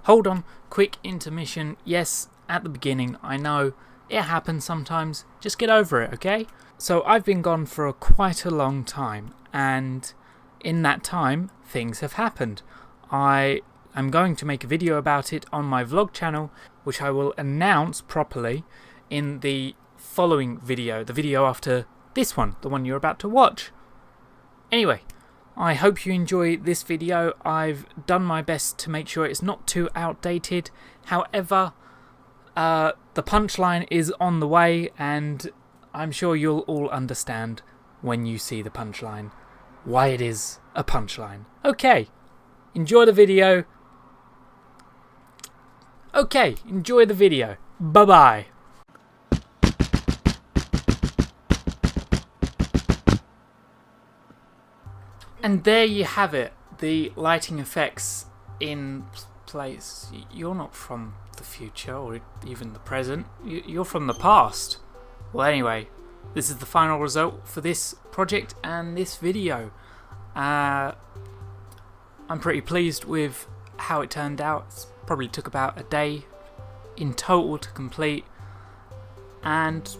Hold on, quick intermission. Yes, at the beginning, I know it happens sometimes. Just get over it, okay? So I've been gone for quite a long time, and in that time, things have happened. I am going to make a video about it on my vlog channel, which I will announce properly in the following video, the video after this one, the one you're about to watch. Anyway, I hope you enjoy this video. I've done my best to make sure it's not too outdated. However, the punchline is on the way, and I'm sure you'll all understand when you see the punchline why it is a punchline. Okay, enjoy the video. Okay, enjoy the video. Bye-bye. And there you have it, the lighting effects in place. You're not from the future or even the present, you're from the past. Well, anyway, this is the final result for this project and this video. I'm pretty pleased with how it turned out. It probably took about a day in total to complete, and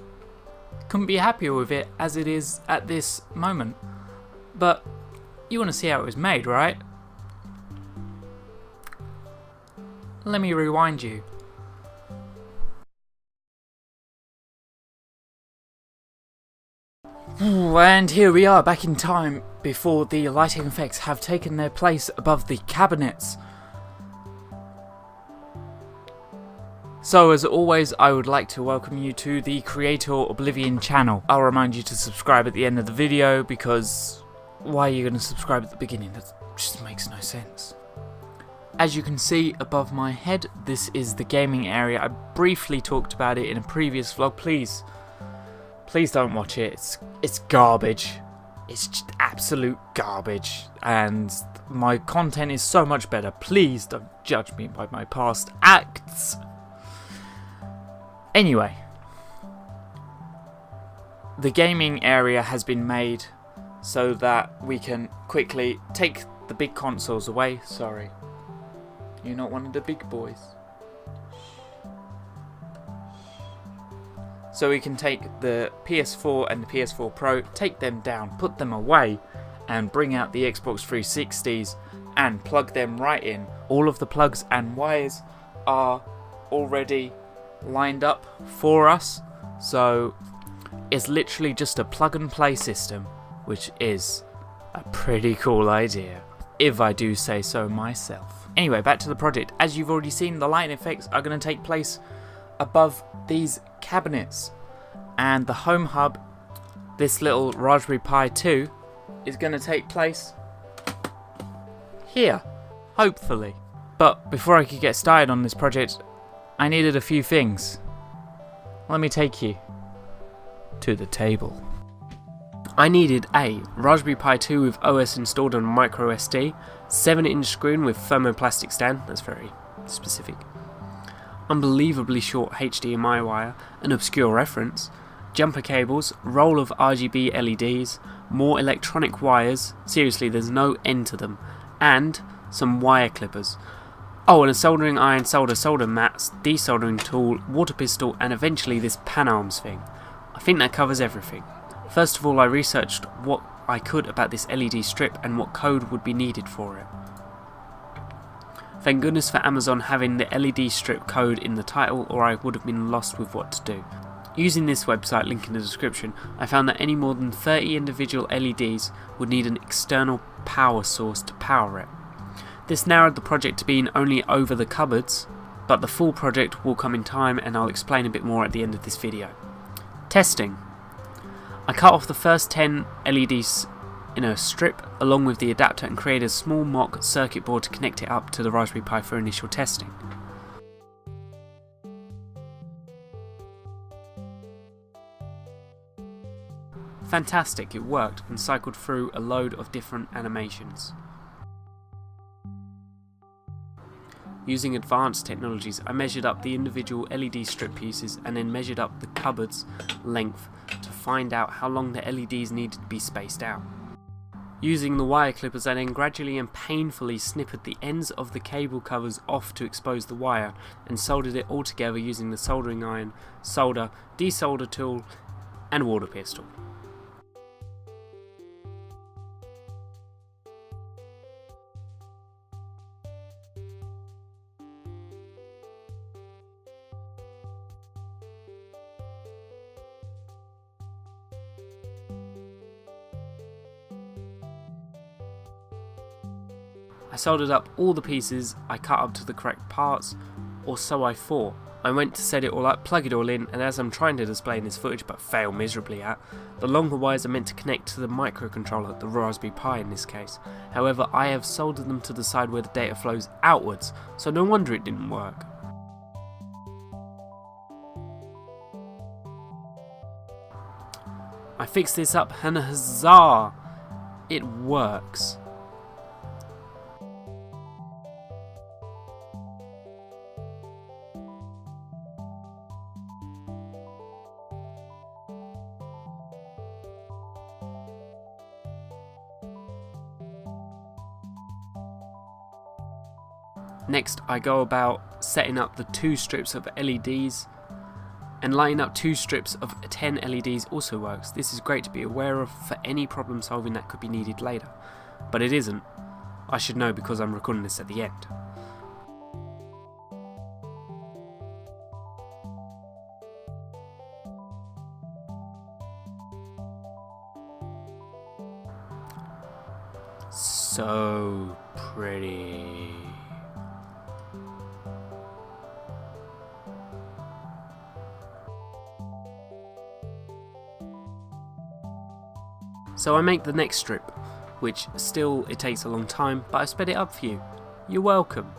couldn't be happier with it as it is at this moment. But you want to see how it was made, right? Let me rewind you. And here we are, back in time before the lighting effects have taken their place above the cabinets. So as always, I would like to welcome you to the Creatoroblivion channel. I'll remind you to subscribe at the end of the video, because why are you going to subscribe at the beginning? That just makes no sense. As you can see above my head, this is the gaming area. I briefly talked about it in a previous vlog. Please don't watch it. It's garbage. It's just absolute garbage. And my content is so much better. Please don't judge me by my past acts. Anyway, the gaming area has been made so that we can quickly take the big consoles away. Sorry, you're not one of the big boys. So we can take the PS4 and the PS4 Pro, take them down, put them away, and bring out the Xbox 360s and plug them right in. All of the plugs and wires are already lined up for us, so it's literally just a plug and play system, which is a pretty cool idea, if I do say so myself. Anyway, back to the project. As you've already seen, the lighting effects are going to take place above these cabinets, and the HomeHub, this little Raspberry Pi 2, is going to take place here, hopefully. But before I could get started on this project, I needed a few things. Let me take you to the table. I needed a Raspberry Pi 2 with OS installed on micro SD, 7-inch screen with thermoplastic stand, that's very specific, unbelievably short HDMI wire, an obscure reference, jumper cables, roll of RGB LEDs, more electronic wires, seriously there's no end to them, and some wire clippers. Oh, and a soldering iron, solder mats, desoldering tool, water pistol, and eventually this pan arms thing. I think that covers everything. First of all, I researched what I could about this LED strip and what code would be needed for it. Thank goodness for Amazon having the LED strip code in the title, or I would have been lost with what to do. Using this website, link in the description, I found that any more than 30 individual LEDs would need an external power source to power it. This narrowed the project to being only over the cupboards, but the full project will come in time, and I'll explain a bit more at the end of this video. Testing. I cut off the first 10 LEDs in a strip along with the adapter and created a small mock circuit board to connect it up to the Raspberry Pi for initial testing. Fantastic, it worked and cycled through a load of different animations. Using advanced technologies, I measured up the individual LED strip pieces and then measured up the cupboard's length to find out how long the LEDs needed to be spaced out. Using the wire clippers, I then gradually and painfully snippered the ends of the cable covers off to expose the wire, and soldered it all together using the soldering iron, solder, desolder tool, and water pistol. I soldered up all the pieces I cut up to the correct parts, or so I thought. I went to set it all up, plug it all in, and as I'm trying to display in this footage but fail miserably at, the longer wires are meant to connect to the microcontroller, the Raspberry Pi in this case. However, I have soldered them to the side where the data flows outwards, so no wonder it didn't work. I fixed this up and huzzah! It works. Next, I go about setting up the 2 strips of LEDs, and lighting up 2 strips of 10 LEDs also works. This is great to be aware of for any problem solving that could be needed later, but it isn't. I should know because I'm recording this at the end. So pretty. So I make the next strip, which still it takes a long time, but I sped it up for you. You're welcome.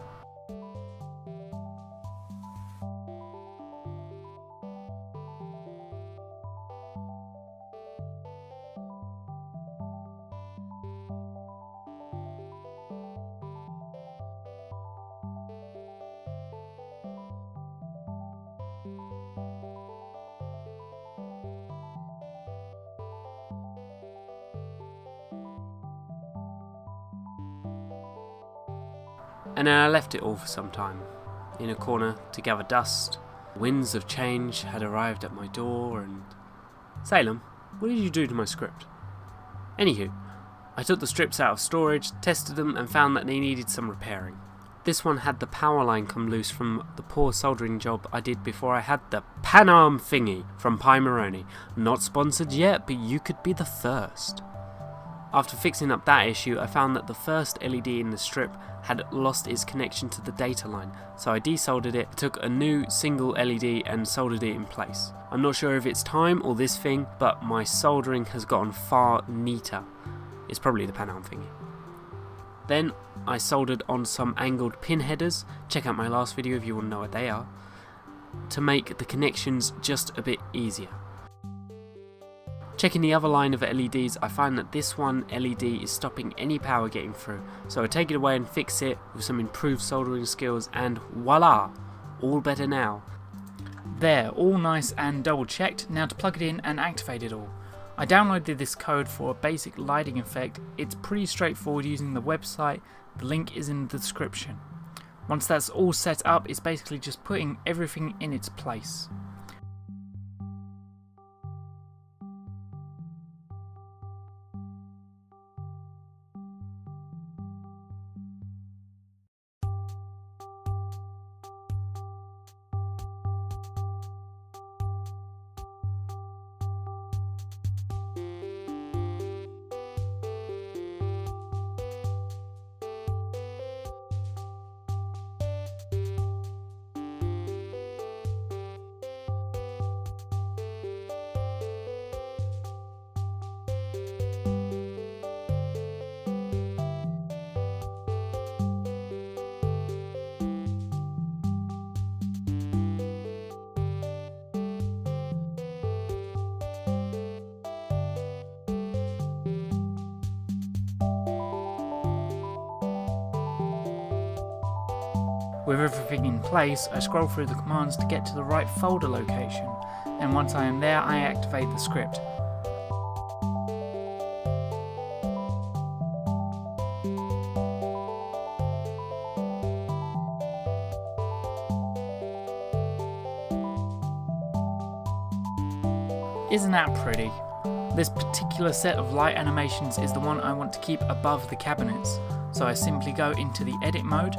And then I left it all for some time, in a corner to gather dust. Winds of change had arrived at my door and... Salem, what did you do to my script? Anywho, I took the strips out of storage, tested them and found that they needed some repairing. This one had the power line come loose from the poor soldering job I did before I had the Panarm thingy from Pi Moroni. Not sponsored yet, but you could be the first. After fixing up that issue, I found that the first LED in the strip had lost its connection to the data line, so I desoldered it, took a new single LED and soldered it in place. I'm not sure if it's time or this thing, but my soldering has gotten far neater. It's probably the Panarm thingy. Then I soldered on some angled pin headers, check out my last video if you want to know what they are, to make the connections just a bit easier. Checking the other line of LEDs, I find that this one LED is stopping any power getting through, so I take it away and fix it with some improved soldering skills, and voila, all better now. There, all nice and double checked. Now to plug it in and activate it all. I downloaded this code for a basic lighting effect. It's pretty straightforward using the website, the link is in the description. Once that's all set up, it's basically just putting everything in its place. With everything in place, I scroll through the commands to get to the right folder location, and once I am there, I activate the script. Isn't that pretty? This particular set of light animations is the one I want to keep above the cabinets, so I simply go into the edit mode,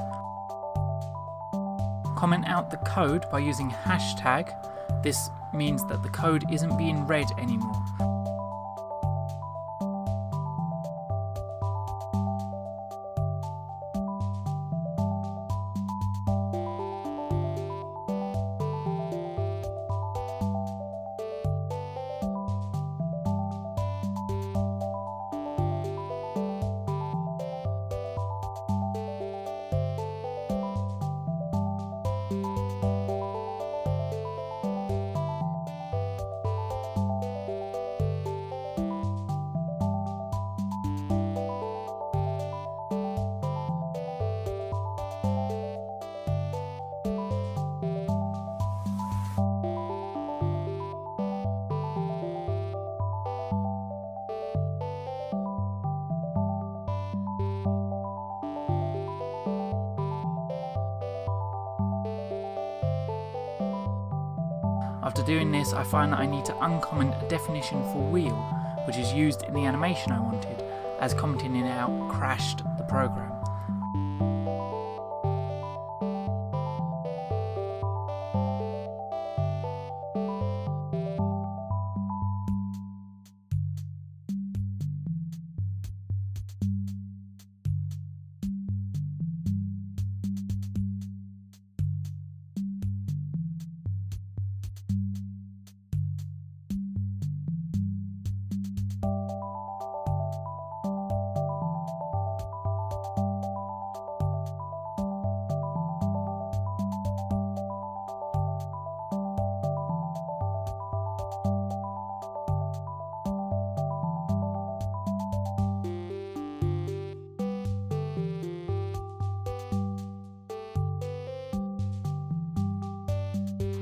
comment out the code by using hashtag. This means that the code isn't being read anymore. After doing this, I find that I need to uncomment a definition for wheel, which is used in the animation I wanted, as commenting it out crashed the program.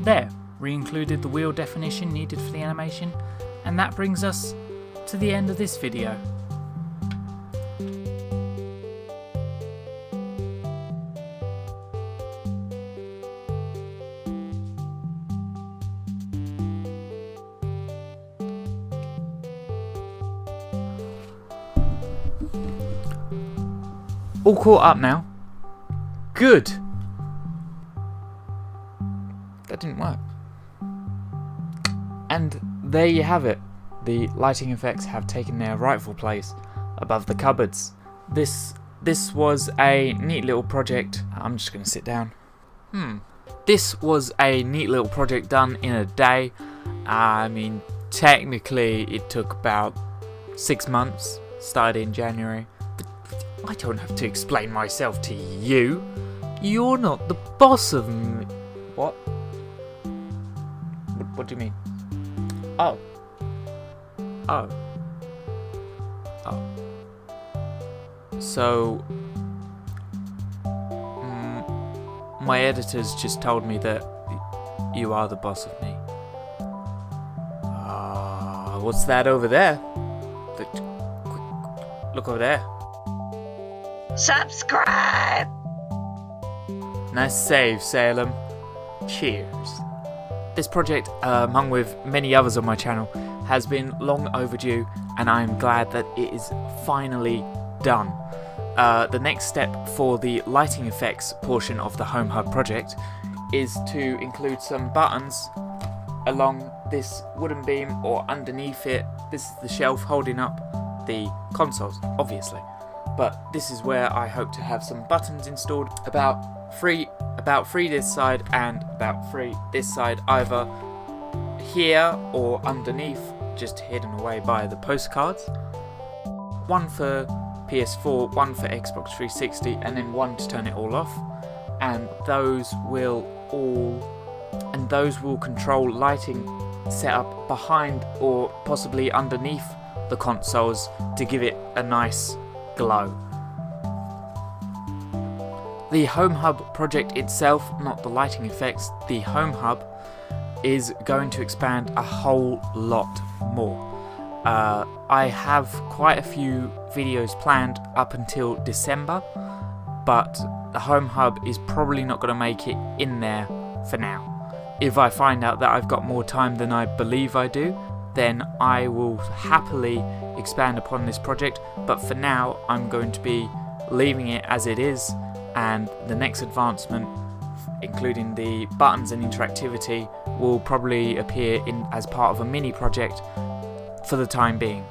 There, re-included the wheel definition needed for the animation, and that brings us to the end of this video. All caught up now? Good! That didn't work. And there you have it. The lighting effects have taken their rightful place above the cupboards. This was a neat little project. I'm just going to sit down. This was a neat little project done in a day. I mean, technically it took about 6 months. Started in January. But I don't have to explain myself to you. You're not the boss of me. What? What do you mean? Oh. So, my editors just told me that you are the boss of me. What's that over there? Look over there. Subscribe! Nice save, Salem. Cheers. This project, among with many others on my channel, has been long overdue, and I am glad that it is finally done. The next step for the lighting effects portion of the HomeHub project is to include some buttons along this wooden beam or underneath it. This is the shelf holding up the consoles, obviously. But this is where I hope to have some buttons installed, about three this side and about 3 this side, either here or underneath, just hidden away by the postcards. One for PS4, one for Xbox 360, and then one to turn it all off. And those will control lighting set up behind or possibly underneath the consoles to give it a nice glow. The HomeHub project itself, not the lighting effects, the HomeHub is going to expand a whole lot more. I have quite a few videos planned up until December, but the HomeHub is probably not going to make it in there for now. If I find out that I've got more time than I believe I do, then I will happily expand upon this project, but for now I'm going to be leaving it as it is, and the next advancement, including the buttons and interactivity, will probably appear as part of a mini project for the time being.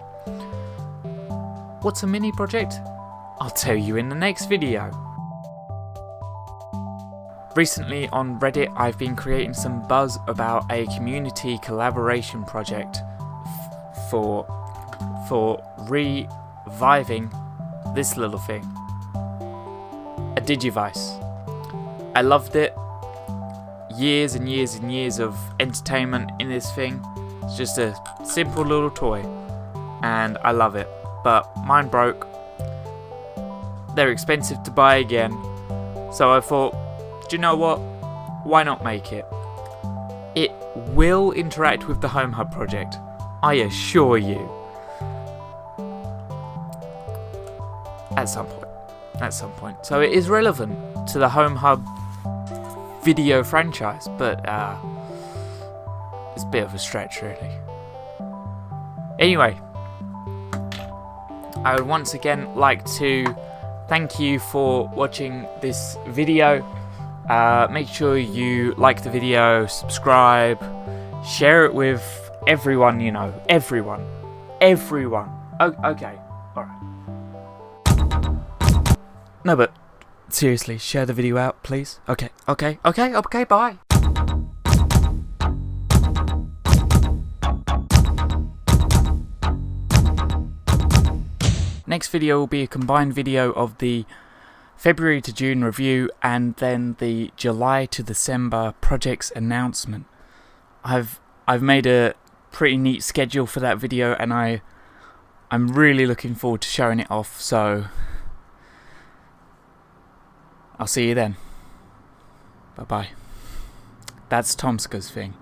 What's a mini project? I'll tell you in the next video. Recently on Reddit I've been creating some buzz about a community collaboration project for reviving this little thing. A Digivice. I loved it. Years and years and years of entertainment in this thing. It's just a simple little toy and I love it, but mine broke. They're expensive to buy again, so I thought, do you know what? Why not make it? It will interact with the HomeHub project, I assure you. At some point. So it is relevant to the HomeHub video franchise, but it's a bit of a stretch really. Anyway, I would once again like to thank you for watching this video. Make sure you like the video, subscribe, share it with everyone you know. Everyone. Okay, alright. No, but seriously, share the video out, please. Okay, bye. Next video will be a combined video of the February to June review and then the July to December projects announcement. I've made a pretty neat schedule for that video and I'm really looking forward to showing it off, so I'll see you then. Bye bye. That's Tomska's thing.